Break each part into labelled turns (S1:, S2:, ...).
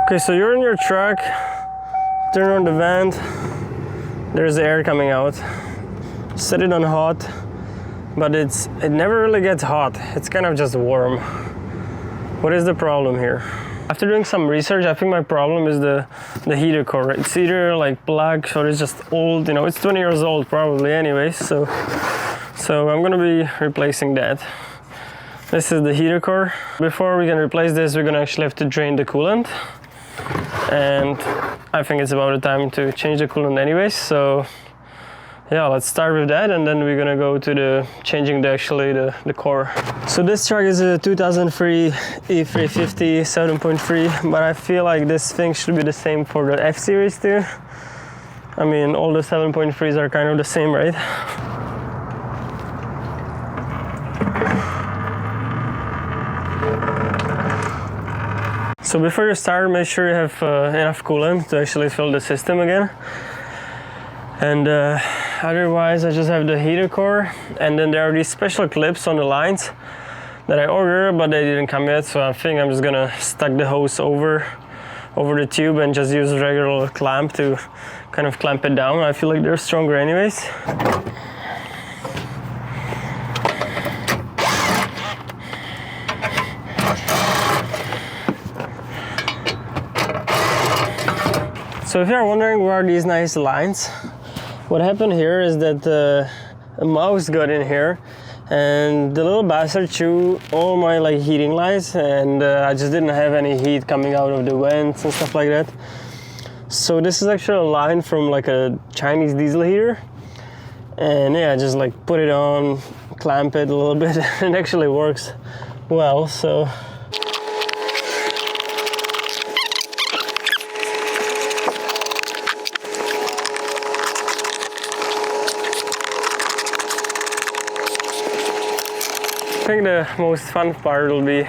S1: Okay, so you're in your truck, turn on the vent, there's air coming out. Set it on hot, but it never really gets hot. It's kind of just warm. What is the problem here? After doing some research, I think my problem is the heater core. It's either like black or it's just old, you know, it's 20 years old probably anyways, so I'm gonna be replacing that. This is the heater core. Before we can replace this, we're gonna actually have to drain the coolant. And I think it's about the time to change the coolant anyways, so yeah, let's start with that, and then we're gonna go to the changing the core. So this truck is a 2003 E350 7.3, but I feel like this thing should be the same for the F series too. I mean, all the 7.3s are kind of the same, right? So before you start, make sure you have enough coolant to actually fill the system again. And otherwise, I just have the heater core, and then there are these special clips on the lines that I ordered, but they didn't come yet. So I think I'm just gonna stuck the hose over the tube and just use a regular clamp to kind of clamp it down. I feel like they're stronger anyways. So if you're wondering where are these nice lines, what happened here is that a mouse got in here and the little bastard chewed all my like heating lines, and I just didn't have any heat coming out of the vents and stuff like that. So this is actually a line from like a Chinese diesel heater, and yeah, just like put it on, clamp it a little bit, and it actually works well. So I think the most fun part will be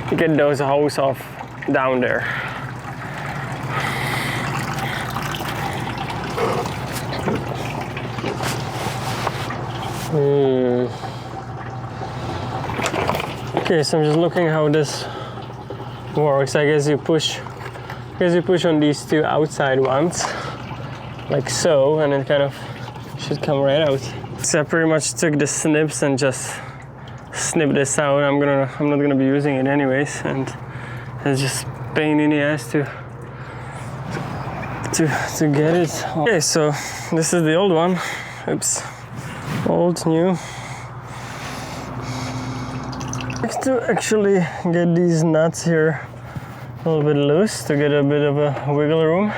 S1: to get those hose off down there. Okay, so I'm just looking how this works. I guess you push on these two outside ones, like so, and it kind of should come right out. So I pretty much took the snips and just snipped this out. I'm not gonna be using it anyways, and it's just pain in the ass to get it. Okay, so this is the old one. Oops, old, new. I have to actually get these nuts here a little bit loose to get a bit of a wiggle room.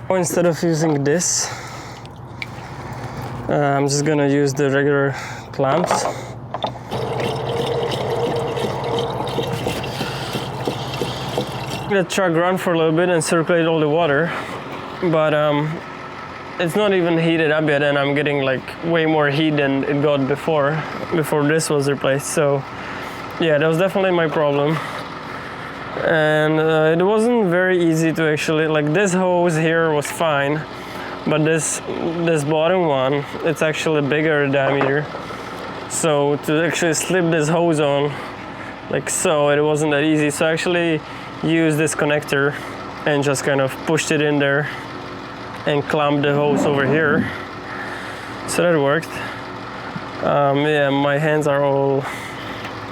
S1: Instead of using this, I'm just gonna use the regular clamps. Let the truck run for a little bit and circulate all the water, but it's not even heated up yet, and I'm getting like way more heat than it got before this was replaced. So yeah, that was definitely my problem, and it wasn't very easy to actually, like, this hose here was fine. But this bottom one, it's actually bigger diameter. So to actually slip this hose on, like so, it wasn't that easy. So I actually used this connector and just kind of pushed it in there and clamped the hose over here. So that worked. Yeah, my hands are all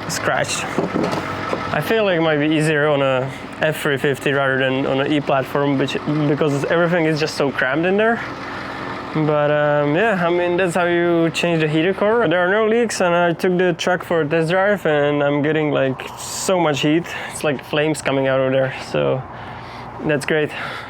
S1: scratched. I feel like it might be easier on a F350 rather than on an E platform, because everything is just so crammed in there. But yeah, I mean, that's how you change the heater core. There are no leaks, and I took the truck for a test drive, and I'm getting like so much heat. It's like flames coming out of there, so that's great.